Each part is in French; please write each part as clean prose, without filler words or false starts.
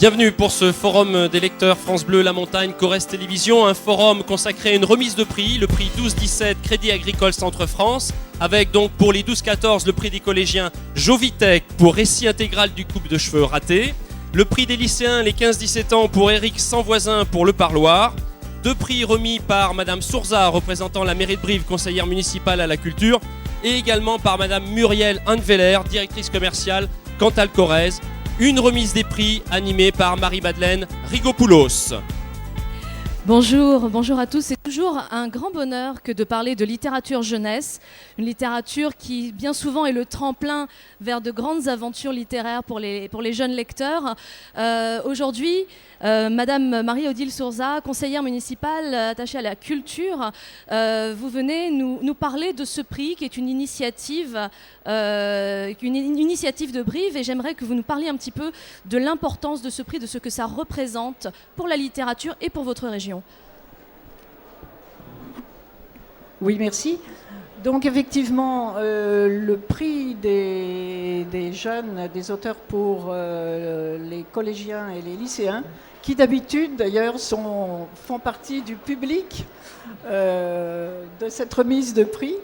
Bienvenue pour ce forum des lecteurs France Bleu La Montagne Corrèze Télévision, un forum consacré à une remise de prix, le prix 12-17 Crédit Agricole Centre-France, avec donc pour les 12-14 le prix des collégiens Jovitech pour récit intégral du coupe de cheveux raté, le prix des lycéens les 15-17 ans pour Éric Sans Voisin pour Le Parloir, 2 prix remis par Madame Sourza représentant la mairie de Brive, conseillère municipale à la culture, et également par Madame Muriel Anveller, directrice commerciale Cantal Corrèze. Une remise des prix animée par Marie-Madeleine Rigopoulos. Bonjour à tous. C'est toujours un grand bonheur que de parler de littérature jeunesse, une littérature qui bien souvent est le tremplin vers de grandes aventures littéraires pour les jeunes lecteurs. Aujourd'hui, Madame Marie-Odile Sourza, conseillère municipale attachée à la culture, vous venez nous parler de ce prix qui est une initiative de Brive, et j'aimerais que vous nous parliez un petit peu de l'importance de ce prix, de ce que ça représente pour la littérature et pour votre région. Oui, merci. Donc effectivement, le prix des jeunes, des auteurs pour les collégiens et les lycéens, qui d'habitude d'ailleurs font partie du public de cette remise de prix.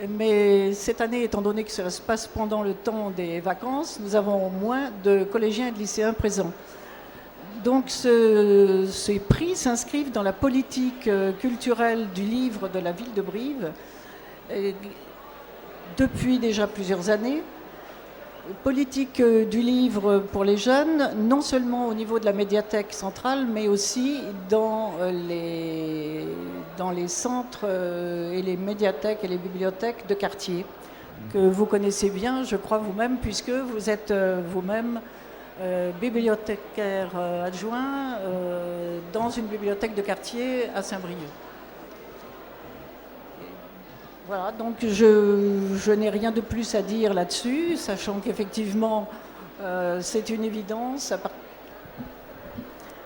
Mais cette année, étant donné que ça se passe pendant le temps des vacances, nous avons moins de collégiens et de lycéens présents. Donc ces prix s'inscrivent dans la politique culturelle du livre de la ville de Brive depuis déjà plusieurs années. Politique du livre pour les jeunes, non seulement au niveau de la médiathèque centrale, mais aussi dans les centres et les médiathèques et les bibliothèques de quartier, que vous connaissez bien, je crois vous-même, puisque vous êtes vous-même bibliothécaire adjoint dans une bibliothèque de quartier à Saint-Brieuc. Voilà, donc je n'ai rien de plus à dire là-dessus, sachant qu'effectivement c'est une évidence.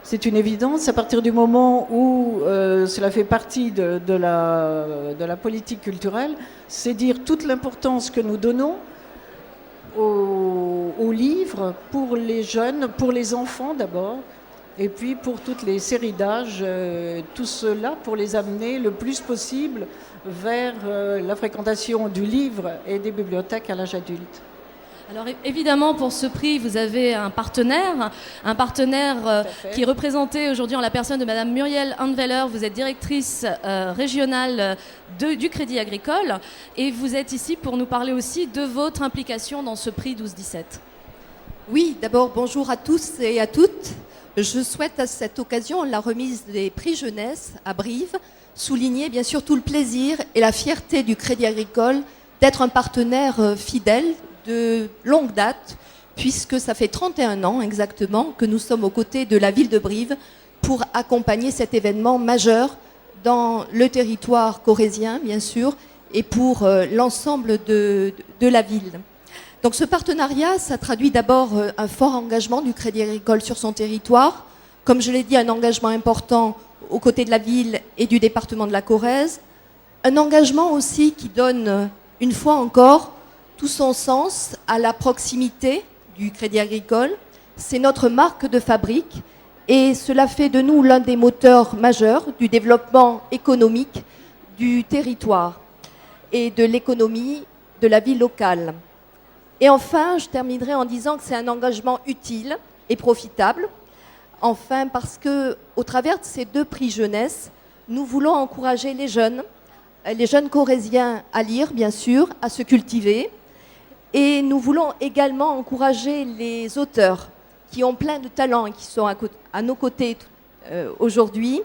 C'est une évidence à partir du moment où cela fait partie de la politique culturelle, c'est dire toute l'importance que nous donnons aux livres pour les jeunes, pour les enfants d'abord, et puis pour toutes les séries d'âge, tout cela pour les amener le plus possible vers la fréquentation du livre et des bibliothèques à l'âge adulte. Alors évidemment, pour ce prix, vous avez un partenaire qui est représenté aujourd'hui en la personne de Madame Muriel Anveller. Vous êtes directrice régionale du Crédit Agricole, et vous êtes ici pour nous parler aussi de votre implication dans ce prix 12-17. Oui, d'abord bonjour à tous et à toutes. Je souhaite à cette occasion la remise des prix jeunesse à Brive, souligner bien sûr tout le plaisir et la fierté du Crédit Agricole d'être un partenaire fidèle de longue date, puisque ça fait 31 ans exactement que nous sommes aux côtés de la ville de Brive pour accompagner cet événement majeur dans le territoire corrézien, bien sûr, et pour l'ensemble de la ville. Donc ce partenariat, ça traduit d'abord un fort engagement du Crédit Agricole sur son territoire, comme je l'ai dit, un engagement important aux côtés de la ville et du département de la Corrèze, un engagement aussi qui donne, une fois encore, tout son sens à la proximité du Crédit Agricole. C'est notre marque de fabrique et cela fait de nous l'un des moteurs majeurs du développement économique du territoire et de l'économie de la vie locale. Et enfin, je terminerai en disant que c'est un engagement utile et profitable. Enfin, parce que, au travers de ces 2 prix jeunesse, nous voulons encourager les jeunes corréziens à lire, bien sûr, à se cultiver. Et nous voulons également encourager les auteurs qui ont plein de talents et qui sont à nos côtés aujourd'hui.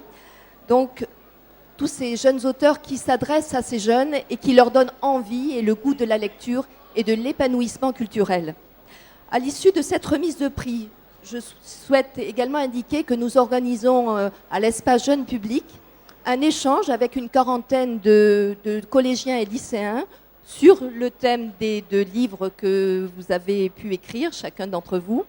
Donc, tous ces jeunes auteurs qui s'adressent à ces jeunes et qui leur donnent envie et le goût de la lecture et de l'épanouissement culturel. À l'issue de cette remise de prix, je souhaite également indiquer que nous organisons à l'espace jeune public un échange avec une quarantaine de collégiens et lycéens sur le thème des 2 livres que vous avez pu écrire, chacun d'entre vous.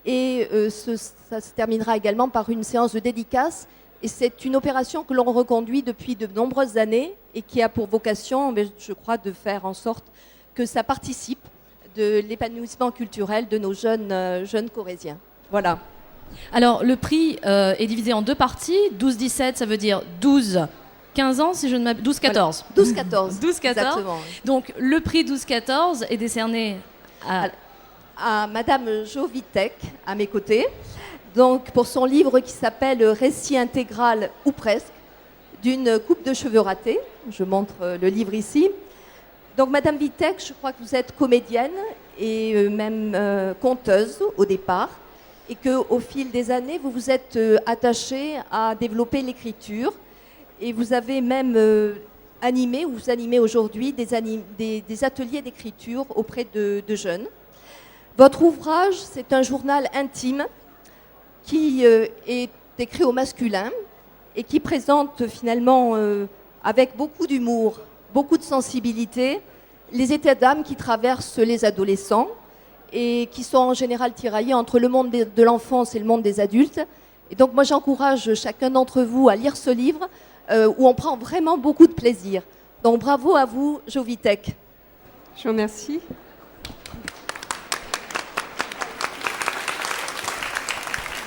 Et ça se terminera également par une séance de dédicace. Et c'est une opération que l'on reconduit depuis de nombreuses années et qui a pour vocation, je crois, de faire en sorte que ça participe de l'épanouissement culturel de nos jeunes corréziens. Voilà. Alors, le prix est divisé en deux parties. 12-17, ça veut dire 12-15 ans, si je ne m'abuse. 12-14. Voilà. 12-14. 12-14. Exactement. Donc, le prix 12-14 est décerné à Madame Jovitek, à mes côtés, donc pour son livre qui s'appelle Récit intégral ou presque d'une coupe de cheveux ratés. Je montre le livre ici. Donc Madame Vitek, je crois que vous êtes comédienne et même conteuse au départ, et qu'au fil des années, vous vous êtes attachée à développer l'écriture, et vous avez même animé, ou vous animez aujourd'hui, des ateliers d'écriture auprès de jeunes. Votre ouvrage, c'est un journal intime qui est écrit au masculin et qui présente finalement, avec beaucoup d'humour, beaucoup de sensibilité, les états d'âme qui traversent les adolescents et qui sont en général tiraillés entre le monde de l'enfance et le monde des adultes. Et donc moi, j'encourage chacun d'entre vous à lire ce livre où on prend vraiment beaucoup de plaisir. Donc bravo à vous, Jovitek. Je vous remercie.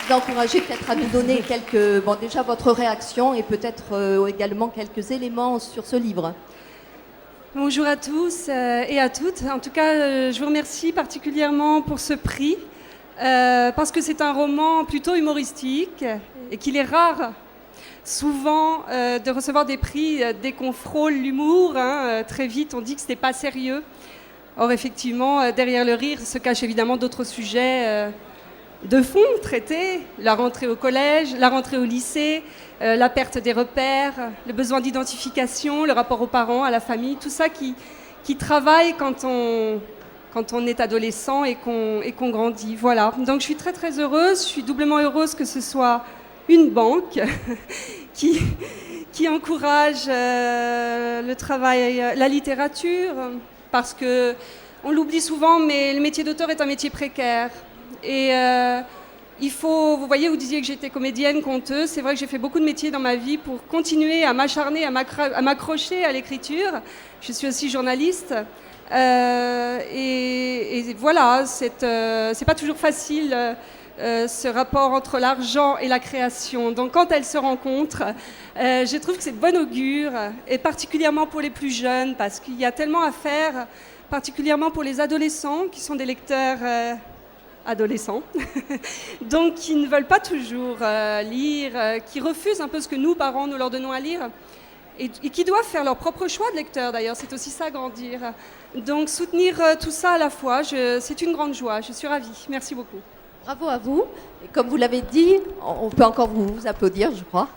Vous encouragez peut-être à nous donner déjà votre réaction et peut-être également quelques éléments sur ce livre. Bonjour à tous et à toutes. En tout cas, je vous remercie particulièrement pour ce prix parce que c'est un roman plutôt humoristique et qu'il est rare souvent de recevoir des prix dès qu'on frôle l'humour. Très vite, on dit que ce n'est pas sérieux. Or, effectivement, derrière le rire se cachent évidemment d'autres sujets de fond traités, la rentrée au collège, la rentrée au lycée, la perte des repères, le besoin d'identification, le rapport aux parents, à la famille, tout ça qui travaille quand on est adolescent et qu'on grandit. Voilà. Donc je suis très très heureuse, je suis doublement heureuse que ce soit une banque qui encourage le travail, la littérature, parce que on l'oublie souvent, mais le métier d'auteur est un métier précaire. Et il faut, vous voyez, vous disiez que j'étais comédienne, conteuse. C'est vrai que j'ai fait beaucoup de métiers dans ma vie pour continuer à m'acharner, à m'accrocher à l'écriture. Je suis aussi journaliste. Et voilà, c'est pas toujours facile ce rapport entre l'argent et la création. Donc quand elles se rencontrent, je trouve que c'est de bon augure, et particulièrement pour les plus jeunes, parce qu'il y a tellement à faire, particulièrement pour les adolescents qui sont des lecteurs adolescents, donc qui ne veulent pas toujours lire, qui refusent un peu ce que nous, parents, nous leur donnons à lire, et qui doivent faire leur propre choix de lecteur d'ailleurs, c'est aussi ça, grandir. Donc soutenir tout ça à la fois, c'est une grande joie, je suis ravie. Merci beaucoup. Bravo à vous. Et comme vous l'avez dit, on peut encore vous applaudir, je crois.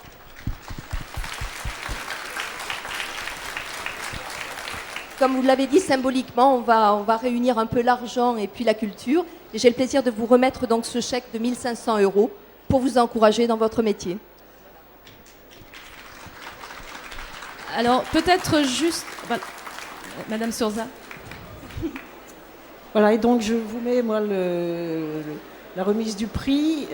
Comme vous l'avez dit, symboliquement, on va réunir un peu l'argent et puis la culture. Et j'ai le plaisir de vous remettre donc ce chèque de 1 500 € pour vous encourager dans votre métier. Alors, peut-être juste... Voilà. Madame Surza. Voilà, et donc je vous mets, moi, la remise du prix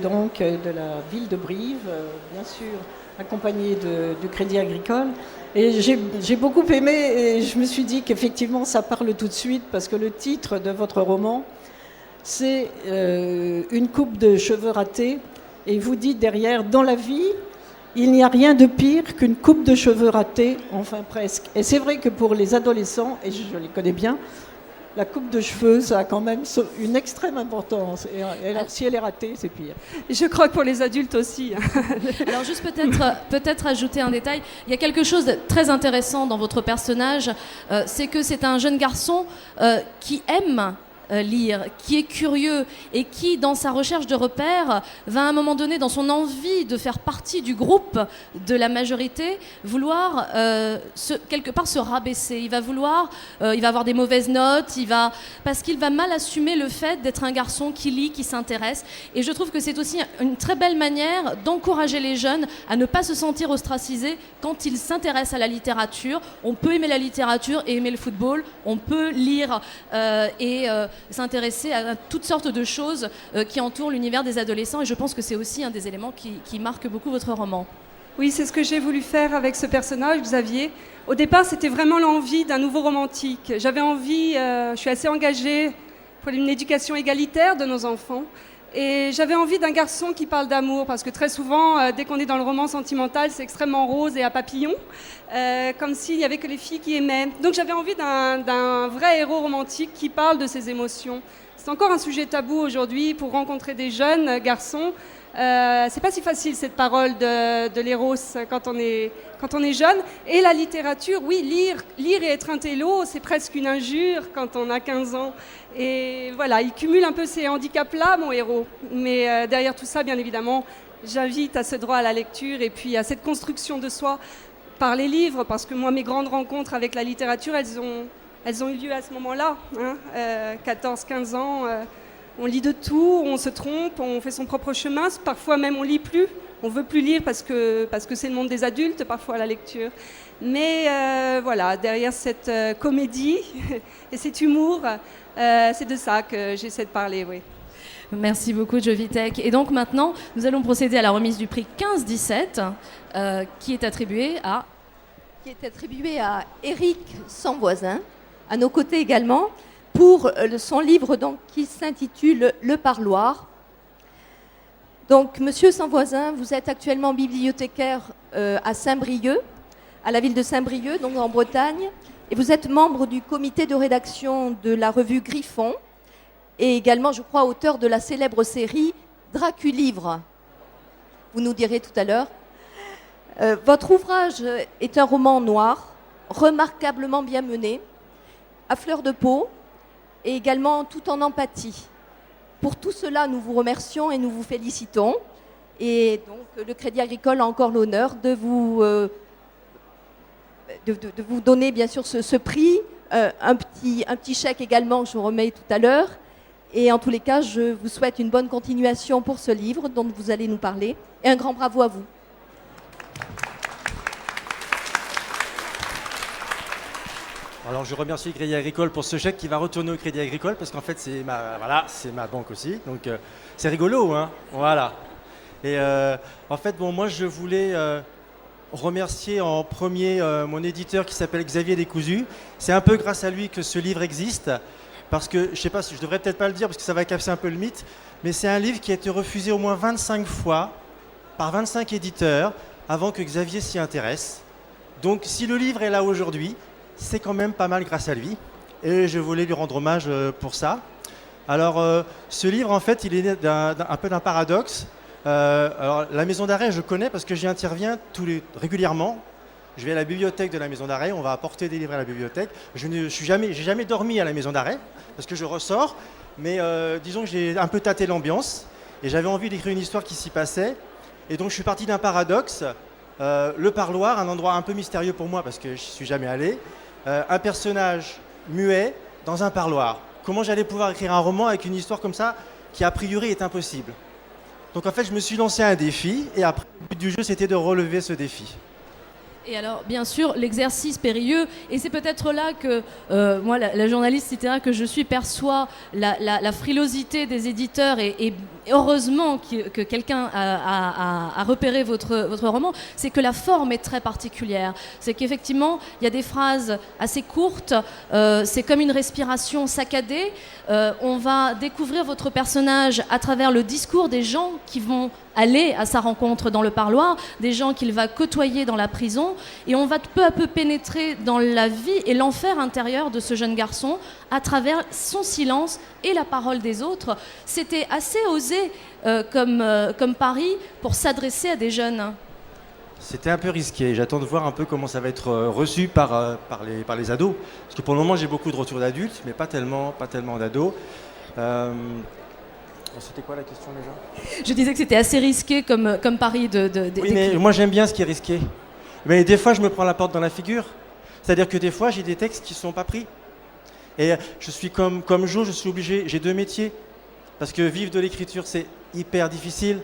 donc, de la ville de Brive, bien sûr, accompagnée du Crédit Agricole. Et j'ai beaucoup aimé, et je me suis dit qu'effectivement, ça parle tout de suite, parce que le titre de votre roman, c'est Une coupe de cheveux ratés, et vous dites derrière, dans la vie, il n'y a rien de pire qu'une coupe de cheveux ratés, enfin presque. Et c'est vrai que pour les adolescents, et je les connais bien, la coupe de cheveux, ça a quand même une extrême importance. Et alors, si elle est ratée, c'est pire. Je crois que pour les adultes aussi. Alors juste peut-être ajouter un détail. Il y a quelque chose de très intéressant dans votre personnage, c'est que c'est un jeune garçon qui aime lire, qui est curieux et qui, dans sa recherche de repères, va à un moment donné, dans son envie de faire partie du groupe de la majorité, vouloir quelque part se rabaisser. Il va avoir des mauvaises notes, parce qu'il va mal assumer le fait d'être un garçon qui lit, qui s'intéresse. Et je trouve que c'est aussi une très belle manière d'encourager les jeunes à ne pas se sentir ostracisés quand ils s'intéressent à la littérature. On peut aimer la littérature et aimer le football, on peut lire et s'intéresser à toutes sortes de choses qui entourent l'univers des adolescents, et je pense que c'est aussi un des éléments qui marque beaucoup votre roman. Oui, c'est ce que j'ai voulu faire avec ce personnage, Xavier. Au départ, c'était vraiment l'envie d'un nouveau romantique. J'avais envie, je suis assez engagée pour une éducation égalitaire de nos enfants, Et j'avais envie d'un garçon qui parle d'amour, parce que très souvent, dès qu'on est dans le roman sentimental, c'est extrêmement rose et à papillon, comme s'il n'y avait que les filles qui aimaient. Donc j'avais envie d'un vrai héros romantique qui parle de ses émotions. C'est encore un sujet tabou aujourd'hui pour rencontrer des jeunes garçons. C'est pas si facile cette parole de l'éros quand on est jeune. Et la littérature, oui, lire et être un télo, c'est presque une injure quand on a 15 ans. Et voilà, il cumule un peu ces handicaps-là, mon héros. Mais derrière tout ça, bien évidemment, j'invite à ce droit à la lecture et puis à cette construction de soi par les livres, parce que moi, mes grandes rencontres avec la littérature, elles ont eu lieu à ce moment-là, 14-15 ans. On lit de tout, on se trompe, on fait son propre chemin. Parfois même, on lit plus. On veut plus lire parce que c'est le monde des adultes, parfois, la lecture. Mais voilà, derrière cette comédie et cet humour, c'est de ça que j'essaie de parler, oui. Merci beaucoup, Jovitek. Et donc maintenant, nous allons procéder à la remise du prix 15-17, qui est attribué à Éric Sanvoisin, à nos côtés également, pour son livre donc, qui s'intitule Le Parloir. Donc, Monsieur Sanvoisin, vous êtes actuellement bibliothécaire à Saint-Brieuc, à la ville de Saint-Brieuc, donc en Bretagne, et vous êtes membre du comité de rédaction de la revue Griffon, et également, je crois, auteur de la célèbre série Draculivre. Vous nous direz tout à l'heure. Votre ouvrage est un roman noir, remarquablement bien mené, à fleur de peau, et également tout en empathie. Pour tout cela, nous vous remercions et nous vous félicitons. Et donc, le Crédit Agricole a encore l'honneur de vous donner, bien sûr, ce prix. Un petit chèque également, je vous remets tout à l'heure. Et en tous les cas, je vous souhaite une bonne continuation pour ce livre dont vous allez nous parler. Et un grand bravo à vous. Alors je remercie le Crédit Agricole pour ce chèque qui va retourner au Crédit Agricole parce qu'en fait c'est ma banque aussi, donc c'est rigolo, hein, voilà. Et en fait moi je voulais remercier en premier mon éditeur qui s'appelle Xavier Descousus. C'est un peu grâce à lui que ce livre existe, parce que je sais pas, je devrais peut-être pas le dire parce que ça va casser un peu le mythe, mais c'est un livre qui a été refusé au moins 25 fois par 25 éditeurs avant que Xavier s'y intéresse. Donc si le livre est là aujourd'hui, c'est quand même pas mal grâce à lui, et je voulais lui rendre hommage pour ça. Alors, ce livre, en fait, il est né un peu d'un paradoxe. Alors, la maison d'arrêt, je connais parce que j'y interviens régulièrement. Je vais à la bibliothèque de la maison d'arrêt, on va apporter des livres à la bibliothèque. J'ai jamais dormi à la maison d'arrêt parce que je ressors, mais disons que j'ai un peu tâté l'ambiance et j'avais envie d'écrire une histoire qui s'y passait. Et donc, je suis parti d'un paradoxe. Le Parloir, un endroit un peu mystérieux pour moi parce que je ne suis jamais allé. Un personnage muet dans un parloir. Comment j'allais pouvoir écrire un roman avec une histoire comme ça qui a priori est impossible. Donc en fait je me suis lancé un défi et après le but du jeu c'était de relever ce défi. Et alors, bien sûr, l'exercice périlleux, et c'est peut-être là que moi, la journaliste littéraire que je suis, perçoit la frilosité des éditeurs, et heureusement que quelqu'un a repéré votre roman, c'est que la forme est très particulière. C'est qu'effectivement, il y a des phrases assez courtes, c'est comme une respiration saccadée. On va découvrir votre personnage à travers le discours des gens qui vont aller à sa rencontre dans le parloir, des gens qu'il va côtoyer dans la prison, et on va peu à peu pénétrer dans la vie et l'enfer intérieur de ce jeune garçon à travers son silence et la parole des autres. C'était assez osé comme pari pour s'adresser à des jeunes. C'était un peu risqué, j'attends de voir un peu comment ça va être reçu par les ados, parce que pour le moment j'ai beaucoup de retours d'adultes, mais pas tellement d'ados. C'était quoi la question déjà ? Je disais que c'était assez risqué comme pari Oui, mais moi j'aime bien ce qui est risqué. Mais des fois je me prends la porte dans la figure. C'est-à-dire que des fois j'ai des textes qui ne sont pas pris. Et je suis comme Jo, je suis obligé, j'ai 2 métiers. Parce que vivre de l'écriture c'est hyper difficile.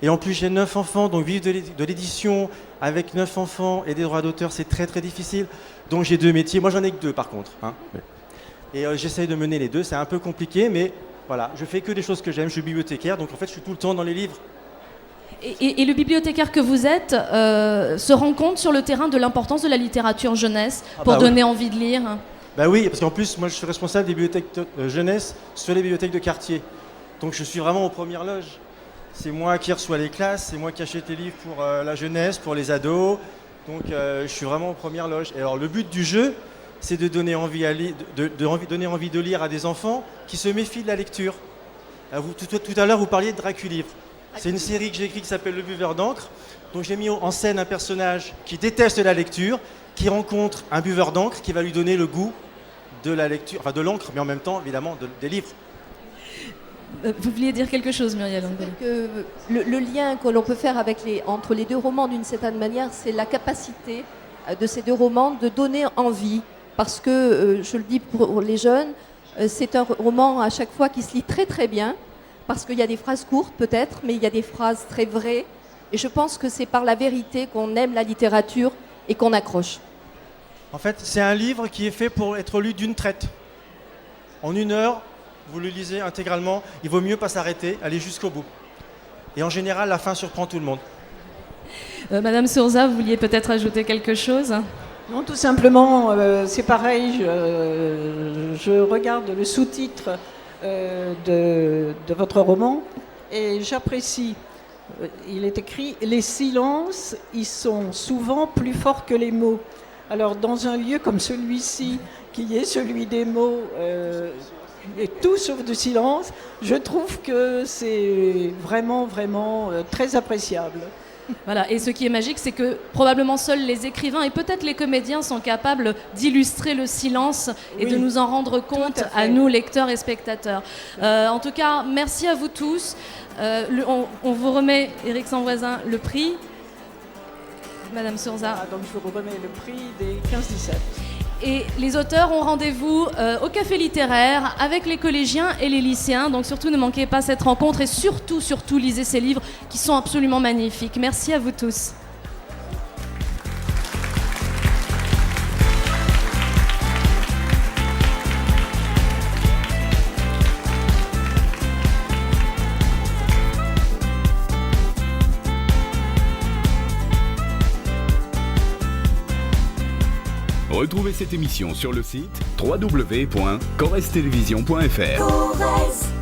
Et en plus j'ai 9 enfants, donc vivre de l'édition avec 9 enfants et des droits d'auteur c'est très très difficile. Donc j'ai 2 métiers, moi j'en ai que 2 par contre. Hein. Et j'essaye de mener les 2, c'est un peu compliqué, mais voilà, je fais que des choses que j'aime, je suis bibliothécaire, donc en fait je suis tout le temps dans les livres. Et le bibliothécaire que vous êtes se rend compte sur le terrain de l'importance de la littérature jeunesse pour donner envie de lire. Bah oui, parce qu'en plus moi je suis responsable des bibliothèques jeunesse sur les bibliothèques de quartier. Donc je suis vraiment aux premières loges. C'est moi qui reçois les classes, c'est moi qui achète les livres pour la jeunesse, pour les ados. Donc je suis vraiment aux premières loges. Et alors le but du jeu, c'est de donner envie, donner envie de lire à des enfants qui se méfient de la lecture. Tout à l'heure, vous parliez de Draculivre. C'est une série que j'ai écrite qui s'appelle Le Buveur d'encre. Donc j'ai mis en scène un personnage qui déteste la lecture, qui rencontre un buveur d'encre qui va lui donner le goût de la lecture, enfin de l'encre, mais en même temps, évidemment, des livres. Vous vouliez dire quelque chose, Muriel? Le lien que l'on peut faire entre les deux romans, d'une certaine manière, c'est la capacité de ces deux romans de donner envie. Parce que, je le dis pour les jeunes, c'est un roman à chaque fois qui se lit très très bien, parce qu'il y a des phrases courtes peut-être, mais il y a des phrases très vraies. Et je pense que c'est par la vérité qu'on aime la littérature et qu'on accroche. En fait, c'est un livre qui est fait pour être lu d'une traite. En 1 heure, vous le lisez intégralement, il vaut mieux pas s'arrêter, aller jusqu'au bout. Et en général, la fin surprend tout le monde. Madame Sourza, vous vouliez peut-être ajouter quelque chose? Non, tout simplement, c'est pareil, je regarde le sous-titre de votre roman et j'apprécie. Il est écrit « Les silences, ils sont souvent plus forts que les mots ». Alors, dans un lieu comme celui-ci, qui est celui des mots, et tout sauf de silence, je trouve que c'est vraiment, vraiment très appréciable. Voilà, et ce qui est magique, c'est que probablement seuls les écrivains et peut-être les comédiens sont capables d'illustrer le silence et de nous en rendre compte à nous, lecteurs et spectateurs. En tout cas, merci à vous tous. On vous remet, Éric Sanvoisin, le prix. Madame Sourza. Donc je vous remets le prix des 15-17. Et les auteurs ont rendez-vous au café littéraire avec les collégiens et les lycéens. Donc surtout ne manquez pas cette rencontre et surtout lisez ces livres qui sont absolument magnifiques. Merci à vous tous. Retrouvez cette émission sur le site www.corrèze-télévision.fr.